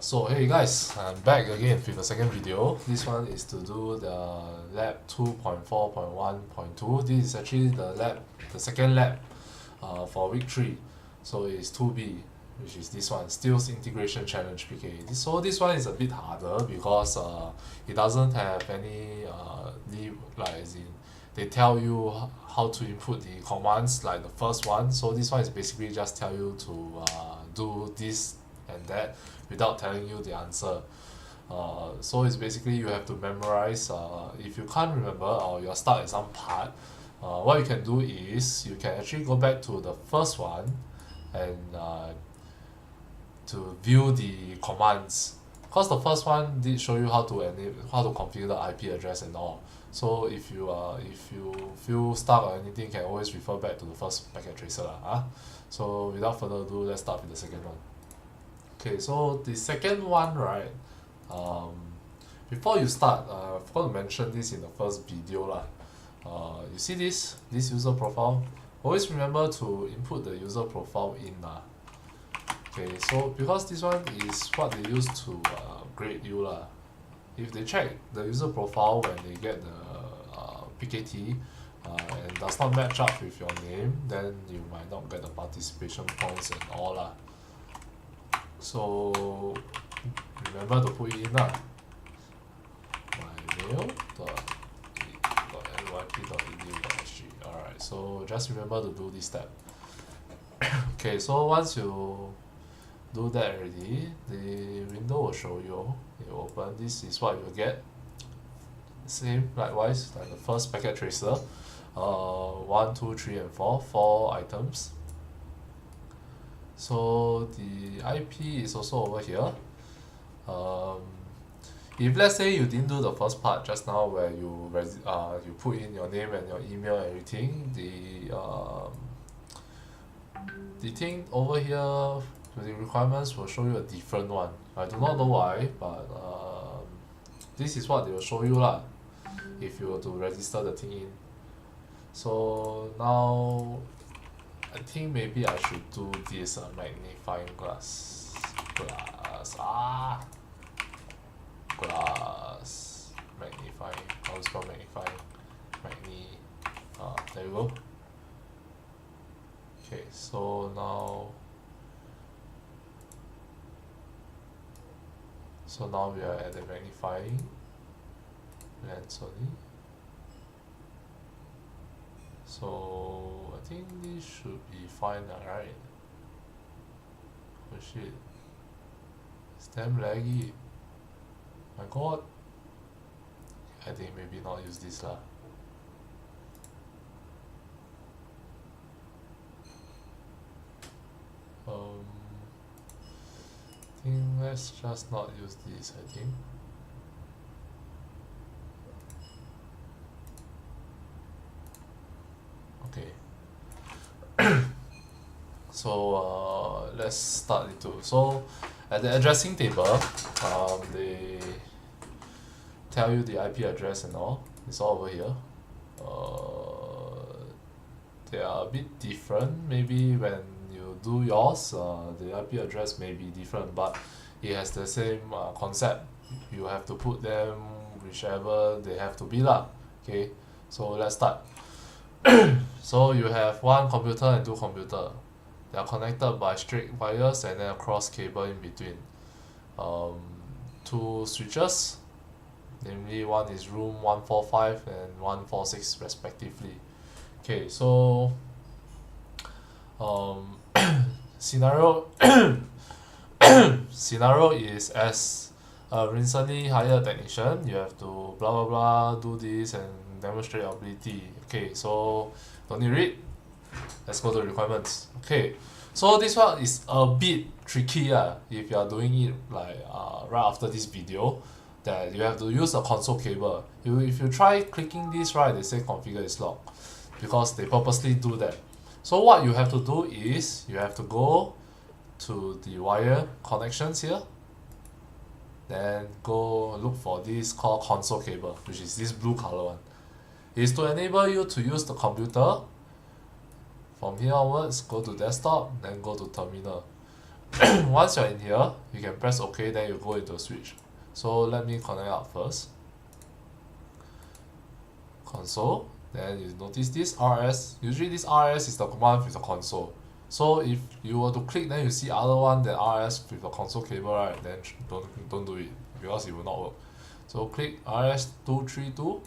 So hey guys, I'm back again with the second video. This one is to do the lab 2.4.1.2. This is actually the second lab for week 3. So it's 2B, which is this one, Steels Integration Challenge PK. So this one is a bit harder because it doesn't have any like as in they tell you how to input the commands like the first one. So this one is basically just tell you to do this and that without telling you the answer. So it's basically you have to memorize. If you can't remember or you're stuck at some part, what you can do is you can actually go back to the first one and to view the commands. Because the first one did show you how to configure the IP address and all. So if you feel stuck or anything, you can always refer back to the first packet tracer lah. So without further ado, let's start with the second one. Okay, so the second one, right, before you start, I forgot to mention this in the first video lah. You see this user profile, always remember to input the user profile in lah. Okay, so because this one is what they use to grade you lah. If they check the user profile when they get the PKT and does not match up with your name, then you might not get the participation points and all lah. So remember to put it in lah. mymail.nyp.edu.sg. Alright, so just remember to do this step. Okay, so once you do that already, the window will show you. You open, this is what you'll get. Same, likewise, like the first packet tracer. 1, 2, 3 and 4 items. So the IP is also over here. If let's say you didn't do the first part just now where you put in your name and your email and everything, the thing over here, the requirements will show you a different one. I do not know why, but this is what they will show you lah if you were to register the thing in. So now I think maybe I should do this magnifying glass magnifying. How to spell magnifying? There you go. Okay, so now we are at the magnifying lens only. So I think this should be fine now, right? Oh shit, it's damn laggy. My god. I think maybe not use this lah. I think let's just not use this, I think. Okay. So let's start into. So at the addressing table, they tell you the IP address and all. It's all over here. They are a bit different. Maybe when you do yours, the IP address may be different, but it has the same concept. You have to put them whichever they have to be lah. Okay, so let's start. So you have one computer and two computer. They are connected by straight wires and then a cross cable in between. Two switches, namely one is room 145 and 146 respectively. Okay, so scenario is as a recently hired technician, you have to blah blah blah do this and demonstrate your ability. Okay, so don't need to read. Let's go to the requirements. Okay, so this one is a bit tricky if you are doing it like right after this video, that you have to use a console cable. If you try clicking this, right, they say configure is locked because they purposely do that. So what you have to do is you have to go to the wire connections here, then go look for this called console cable, which is this blue color one. It's to enable you to use the computer. From here onwards, go to desktop, then go to terminal. once you're in here, you can press OK, then you go into switch. So let me connect up first. Console, then you notice this RS. Usually this RS is the command with the console. So if you were to click, then you see other one than RS with the console cable, right? Then don't do it because it will not work. So click RS232,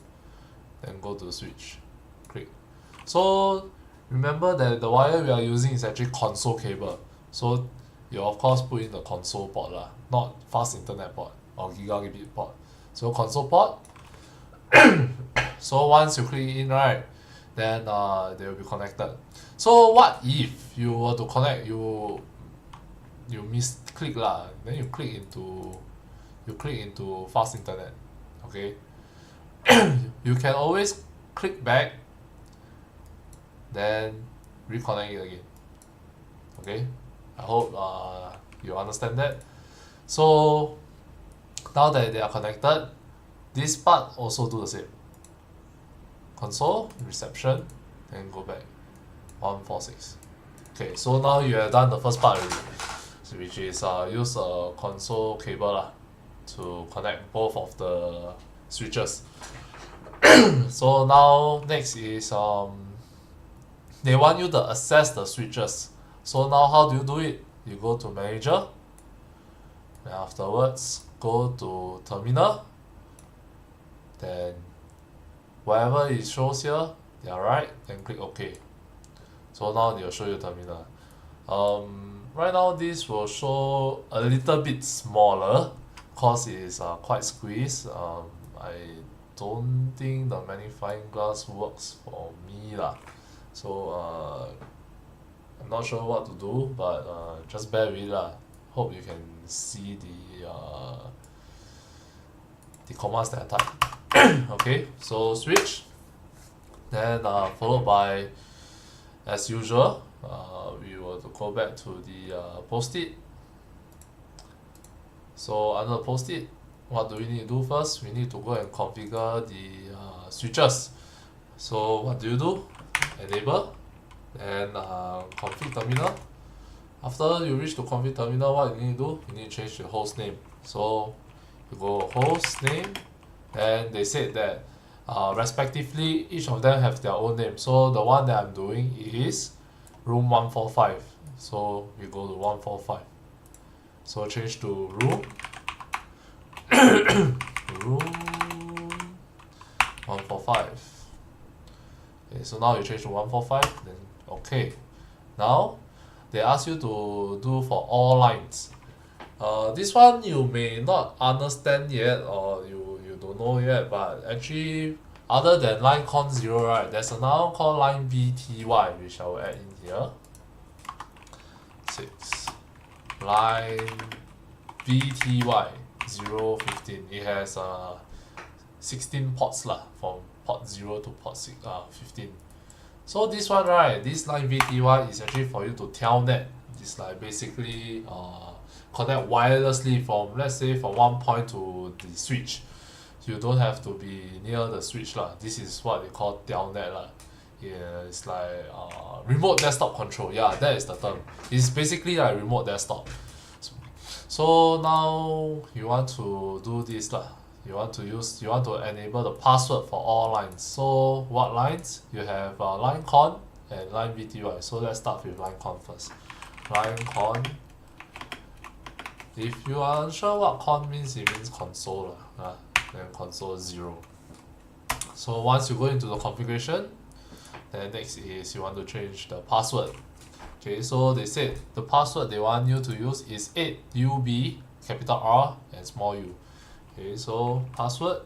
then go to switch. Click. So remember that the wire we are using is actually console cable. So you of course put in the console port lah, not fast internet port or gigabit port. So console port. So once you click in, right, then they will be connected. So what if you were to connect, you misclick lah, then you click into fast internet, okay? You can always click back, then reconnect it again, okay? I hope you understand that. So now that they are connected, this part also do the same. Console, reception, then go back. 146. Okay, so now you have done the first part already, which is use a console cable lah to connect both of the switches. So now next is they want you to access the switches. So now how do you do it? You go to manager, then afterwards go to terminal, then whatever it shows here, they are right, then click OK. So now they will show you terminal. Right now this will show a little bit smaller cause it is quite squeezed. I don't think the magnifying glass works for me lah. So I'm not sure what to do, but just bear with it lah. Hope you can see the commands that I type. Okay, so switch, then followed by, as usual, we will go back to the post-it. So under post-it, what do we need to do first? We need to go and configure the switches. So what do? Enable, then config terminal. After you reach to config terminal, what you need to do? You need to change the host name. So you go host name, and they said that respectively each of them have their own name. So the one that I'm doing is room 145. So we go to 145. So change to room 145. Okay, so now you change to 145, then okay. Now they ask you to do for all lines. This one you may not understand yet, or you don't know yet, but actually other than line con 0, right, there's another called line VTY, which I will add in here. 6 line VTY 015. It has 16 ports lah, from port 0 to port 15. So this one, right, this line VTY is actually for you to telnet. It's like basically connect wirelessly from, let's say, from one point to the switch. You don't have to be near the switch lah. This is what they call telnet lah. Yeah, it's like remote desktop control. Yeah, that is the term. It's basically like remote desktop. So now you want to do this lah. You want to enable the password for all lines. So what lines? You have line con and line VTY. So let's start with line con first. Line con. If you are unsure what con means, it means console lah. Then console 0. So once you go into the configuration, then next is you want to change the password. Okay, so they said the password they want you to use is 8UB, capital R and small u. Okay, so password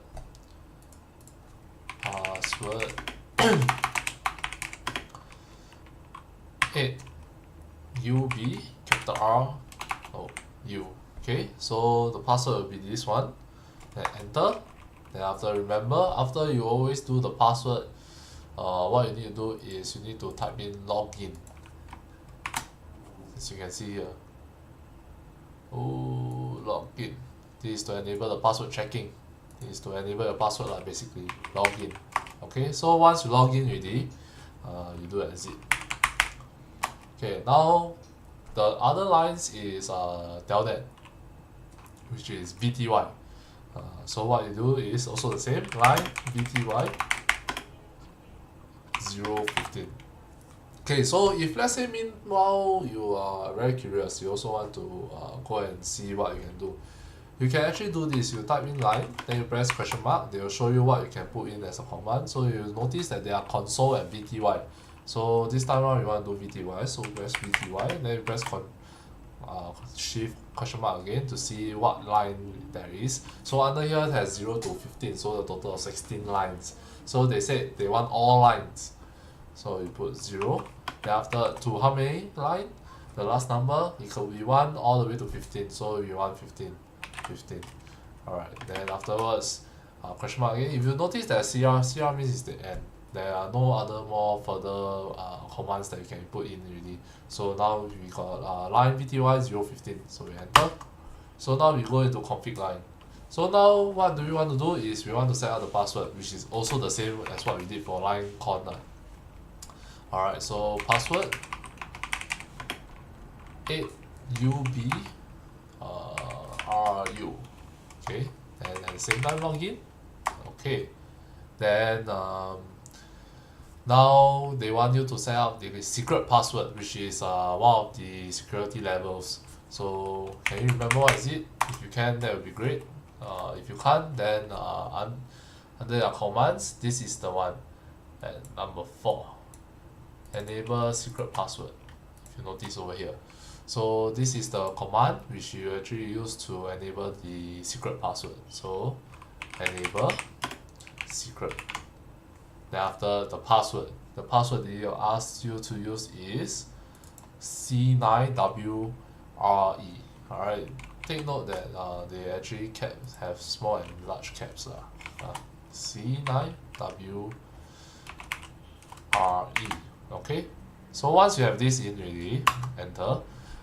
8UB, capital R, U. Okay, so the password will be this one. Then enter. Then after you always do the password, what you need to do is you need to type in login. As you can see here. Login. This is to enable the password checking. This is to enable your password lah, basically. Login. Okay, so once you log in already, you do exit. Okay, now The other lines is Telnet, which is VTY. So what you do is also the same line VTY 015. Okay, so if let's say meanwhile you are very curious, you also want to go and see what you can do. You can actually do this. You type in line, then you press question mark. They will show you what you can put in as a command. So you notice that they are console and VTY. So this time around you want to do VTY, so press VTY, then you press shift question mark again to see what line there is. So under here it has 0 to 15, so the total of 16 lines. So they said they want all lines. So you put 0. Then after to how many line? The last number, it could be 1 all the way to 15. So you want 15. Alright, then afterwards question mark again. If you notice that CR means it's the end. There are no other more further commands that you can put in already. So now we got line VTY 015, so we enter. So now we go into config line. So now what do we want to do is we want to set out the password, which is also the same as what we did for line con. Alright, so password 8UB RU. Okay, and at the same time login. Okay, then now they want you to set up the secret password, which is one of the security levels. So can you remember what is it? If you can, that would be great. If you can't, then under your commands, this is the one at number 4. Enable secret password. If you notice over here. So this is the command which you actually use to enable the secret password. So enable secret. Then after the password they will ask you to use is C9WRE. Alright, take note that they actually have small and large caps. C9WRE. Okay, so once you have this in already, enter,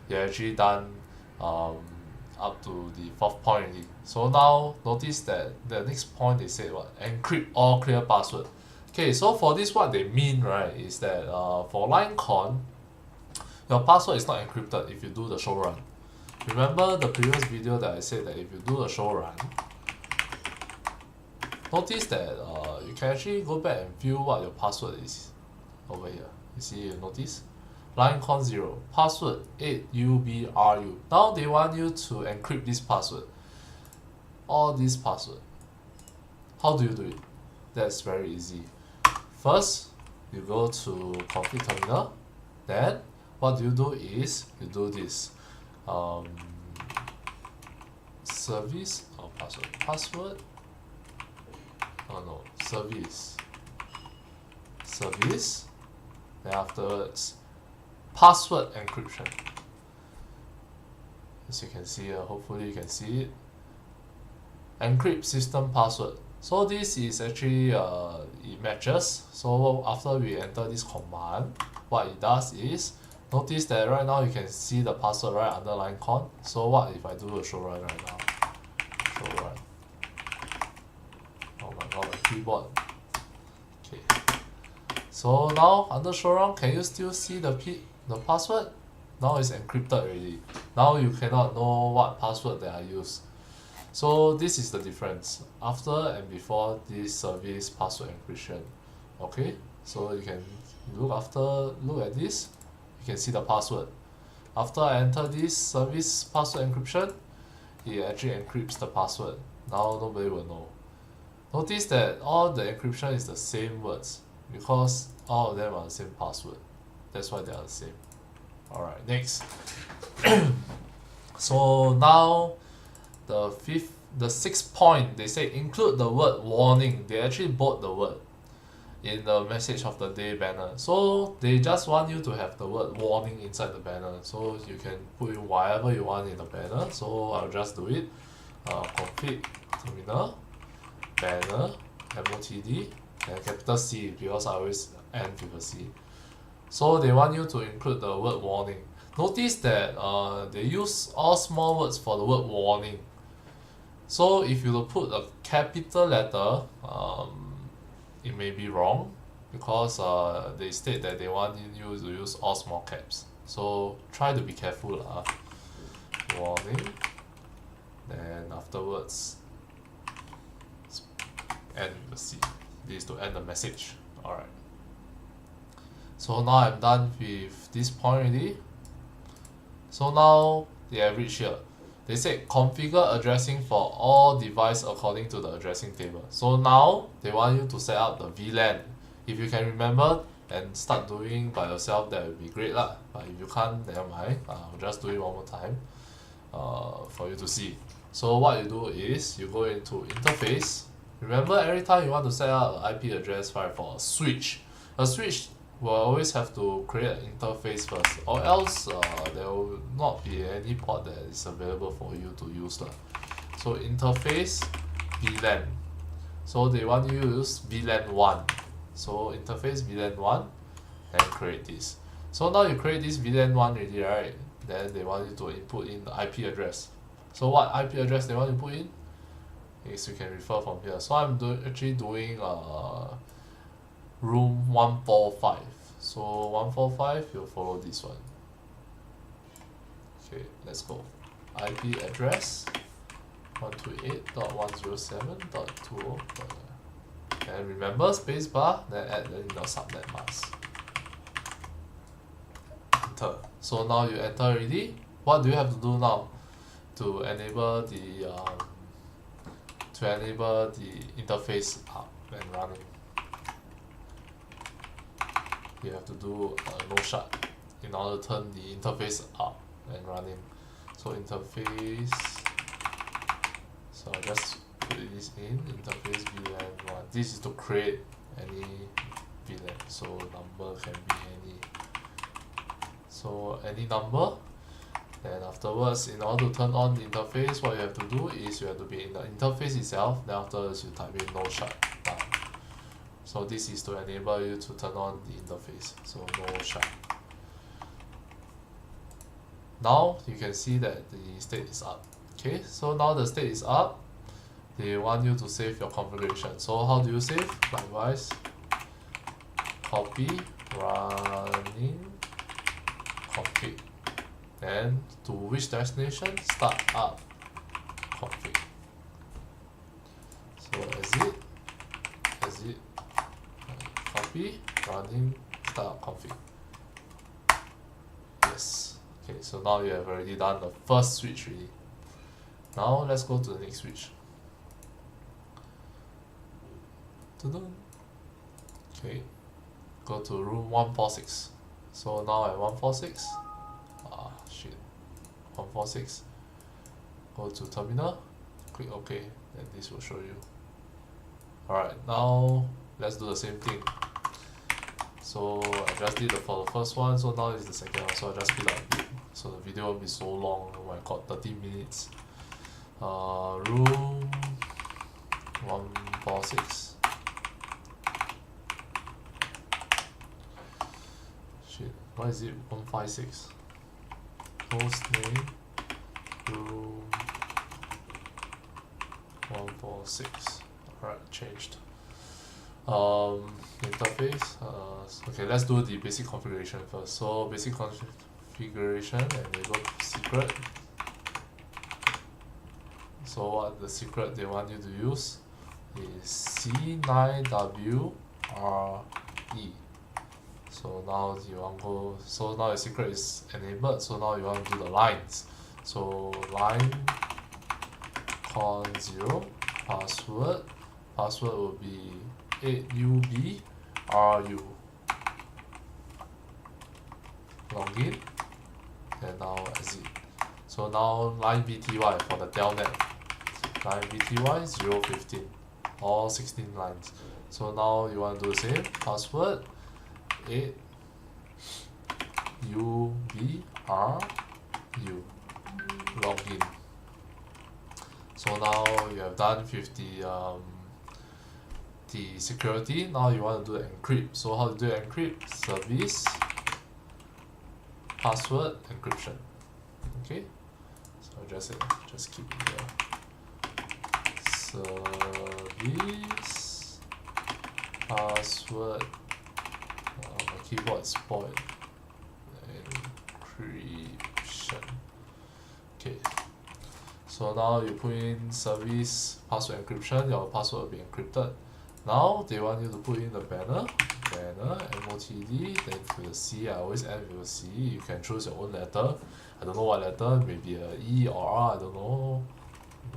you're actually done up to the 4th point already. So now notice that the next point they said what? Encrypt all clear password. Okay, so for this what they mean, right, is that for line con, your password is not encrypted if you do the show run. Remember the previous video that I said that if you do the show run, notice that you can actually go back and view what your password is over here. You see, you notice? Line con 0, password 8UBRU. Now they want you to encrypt this password. All this password. How do you do it? That's very easy. First, you go to config terminal. Then, what you do is, you do this. Service or password. Password. Oh no, service. Service. Then afterwards, password encryption. As you can see here, hopefully you can see it. Encrypt system password. So this is actually it matches. So after we enter this command, what it does is, notice that right now you can see the password right under line con. So what if I do a show run right now? Show run. Oh my god, my keyboard. Okay. So now under show run, can you still see the password? Now it's encrypted already. Now you cannot know what password that I use. So this is the difference after and before this service password encryption. Okay, so you can look at this, you can see the password. After I enter this service password encryption, it actually encrypts the password. Now nobody will know. Notice that all the encryption is the same words because all of them are the same password. That's why they are the same. Alright, next. So now the 6th point, they say include the word warning. They actually bold the word in the message of the day banner. So they just want you to have the word warning inside the banner. So you can put in whatever you want in the banner. So I'll just do it. Config terminal banner MOTD and capital C because I always end with a C. So they want you to include the word warning. Notice that they use all small words for the word warning. So if you put a capital letter, it may be wrong because they state that they want you to use all small caps. So try to be careful lah. Warning. Then afterwards end the C. This is to end the message. Alright. So now I'm done with this point already. So now they have reached here. They said configure addressing for all devices according to the addressing table. So now they want you to set up the VLAN. If you can remember and start doing by yourself, that would be great lah. But if you can't, never mind. I'll just do it one more time for you to see. So what you do is you go into interface. Remember, every time you want to set up an IP address file for a switch will always have to create an interface first, or else there will not be any port that is available for you to use lah. So interface VLAN. So they want you to use VLAN 1. So interface VLAN 1 and create this. So now you create this VLAN 1 already, right? Then they want you to input in the IP address. So what IP address they want you to put in? Is you can refer from here. So I'm actually doing room 145. So 145, you'll follow this one. Okay, let's go. IP address 128.107.20. And remember spacebar, then add in your subnet mask. Enter. So now you enter already. What do you have to do now to enable the interface up and running? You have to do no shut in order to turn the interface up and running. So interface, so I just put this in interface VLAN 1. This is to create any VLAN, so number can be any. So any number. Then afterwards, in order to turn on the interface, what you have to do is you have to be in the interface itself. Then afterwards, you type in no shut down. So this is to enable you to turn on the interface. So no shut. Now you can see that the state is up. Okay, so now the state is up. They want you to save your configuration. So how do you save? Likewise, copy running config. Then to which destination? Start up config. So exit, copy, running, start up config. Yes. Okay, so now you have already done the first switch really. Now let's go to the next switch. Okay, go to room 146. So now at 146, 146, go to terminal, click OK, and this will show you. Alright, now let's do the same thing. So I just did it for the first one, so now it's the second one, so I just speed up a bit, so the video won't be so long. Oh my god, 30 minutes. Room 146. Shit, why is it 156? Host name room 146. Alright, changed. Interface. Okay, let's do the basic configuration first. So basic configuration, and they go to secret. So what the secret they want you to use is C9WRE. So now you want to go. So now your secret is enabled. So now you want to do the lines. So line con0 password. Password will be 8UBRU. Login. And now exit. So now line BTY for the telnet. Line BTY 015. All 16 lines. So now you want to do the same. Password 8UBRU. Login. So now you have done with the security. Now you want to do the encrypt. So how to do encrypt? Service password encryption. Okay. So just keep it here. Service password. My keyboard is spoiled. encryption. Okay, so now you put in service password encryption, your password will be encrypted. Now they want you to put in the banner, MOTD, then for the C, I always end with a C. You can choose your own letter. I don't know what letter, maybe a E or R, I don't know,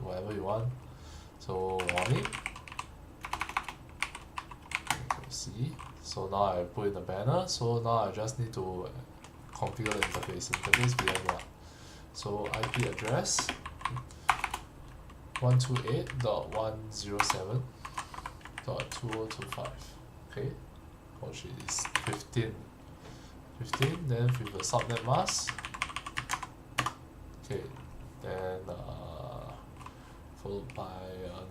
whatever you want. So warning, C. So now I put in the banner, so now I just need to configure the interface. Interface VMware. So IP address 128.107.2025. Okay, which is 15. Then with the subnet mask. Okay, then followed by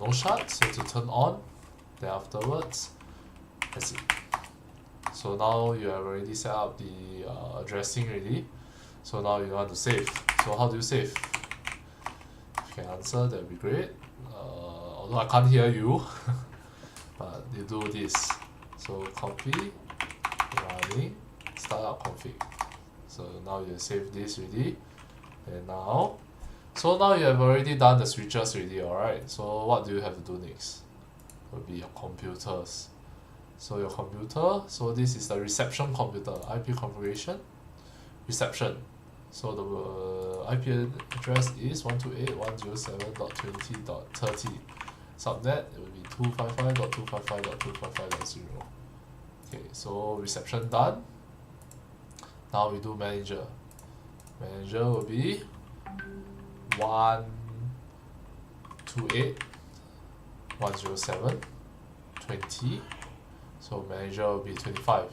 no shard, so to turn on. Then afterwards, that's it. So now you have already set up the addressing already. So now you want to save. So how do you save? If you can answer, that would be great. Although I can't hear you, but you do this. So copy, running, startup config. So now you save this already. And now, so now you have already done the switches already, alright? So what do you have to do next? Will be your computers. So your computer, so this is the reception computer, IP configuration, reception. So the IP address is 128.107.20.30. Subnet, it will be 255.255.255.0. Okay, so reception done. Now we do manager. Manager will be 128.107.20. So manager will be 25.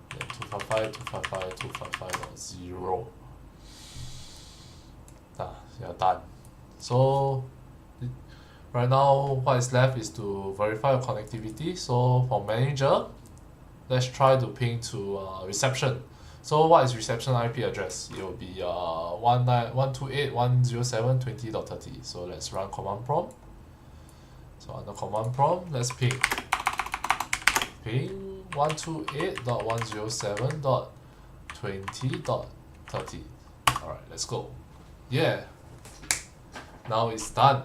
Then 255.255.255.0. You're done. So right now what is left is to verify your connectivity. So for manager, let's try to ping to reception. So what is reception IP address? It will be 128.107.20.30. So let's run command prompt. So under command prompt, let's ping 128.107.20.30. Alright, let's go. Yeah, now it's done.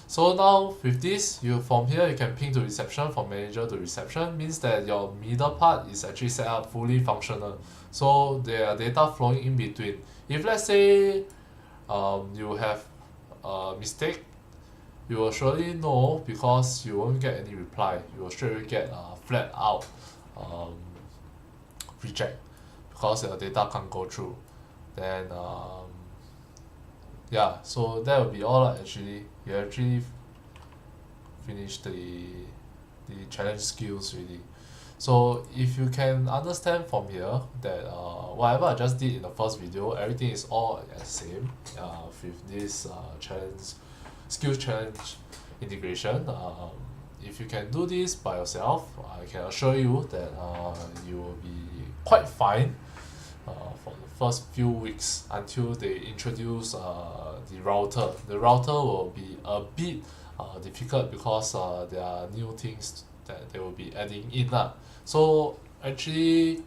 So now with this, from here you can ping to reception, from manager to reception, means that your middle part is actually set up fully functional. So there are data flowing in between. If let's say you have a mistake, you will surely know because you won't get any reply. You will straight away get flat out reject because your data can't go through. Then yeah, so that will be all actually. You actually finished the challenge skills already. So if you can understand from here that whatever I just did in the first video, everything is all the same with this skills challenge integration. If you can do this by yourself, I can assure you that you will be quite fine for the first few weeks until they introduce the router. The router will be a bit difficult because there are new things that they will be adding in lah. So actually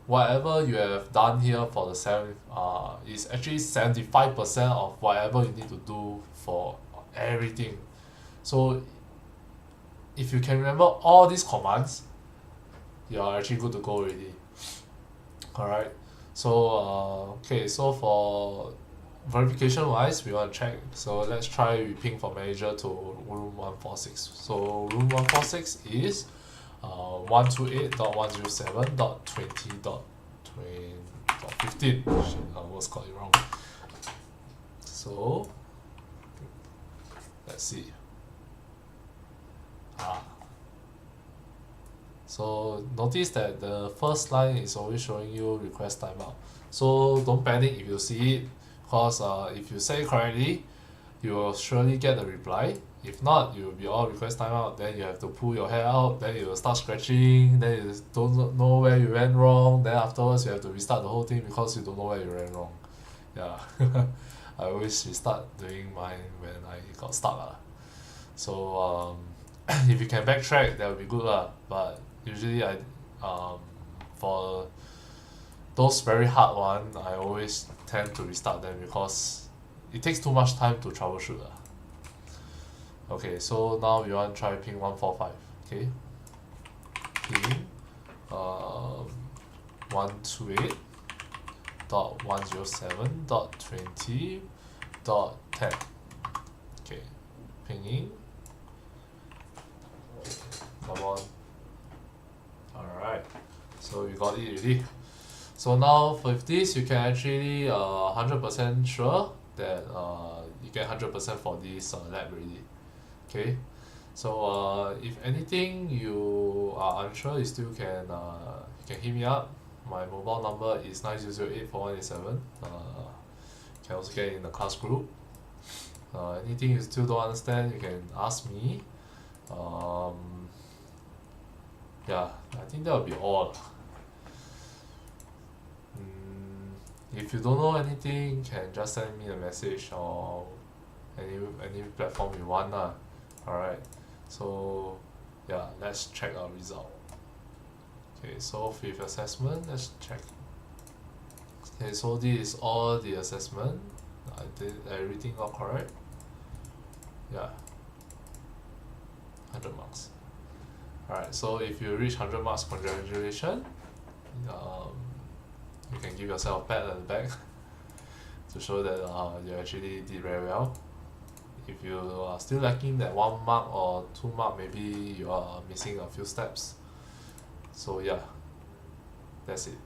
whatever you have done here for the is actually 75% of whatever you need to do for everything. So if you can remember all these commands, you are actually good to go already. Alright, so okay, so for verification wise, we want to check. So let's try we ping from manager to room 146. So room 146 is 128.107.20.15. Shit, I almost got it wrong. So let's see. So notice that the first line is always showing you request timeout. So don't panic if you see it, because if you say it correctly, you will surely get a reply. If not, you will be all request timeout. Then you have to pull your hair out. Then you will start scratching. Then you don't know where you went wrong. Then afterwards you have to restart the whole thing because you don't know where you went wrong. Yeah, I always restart doing mine when I got stuck. So if you can backtrack, that would be good lah. But usually I for those very hard one I always tend to restart them because it takes too much time to troubleshoot lah. Okay, so now we want to try ping 145. Okay, ping 128.107.20.10. Okay, pinging. Come on. Alright, so we got it already. So now with this you can actually 100% sure that you get 100% for this lab already. Okay, so if anything you are unsure, you still can you can hit me up. My mobile number is 90084187. You can also get in the class group. Anything you still don't understand, you can ask me. Yeah, I think that will be all. If you don't know anything, you can just send me a message or any platform you want lah. Alright, so yeah, let's check our result. Okay, so fifth assessment, let's check. Okay, so this is all the assessment. I did everything all correct. Yeah, 100 marks. Alright, so if you reach 100 marks, congratulations. You can give yourself a pat on the back to show that you actually did very well. If you are still lacking that 1 mark or 2 mark, maybe you are missing a few steps. So yeah, that's it.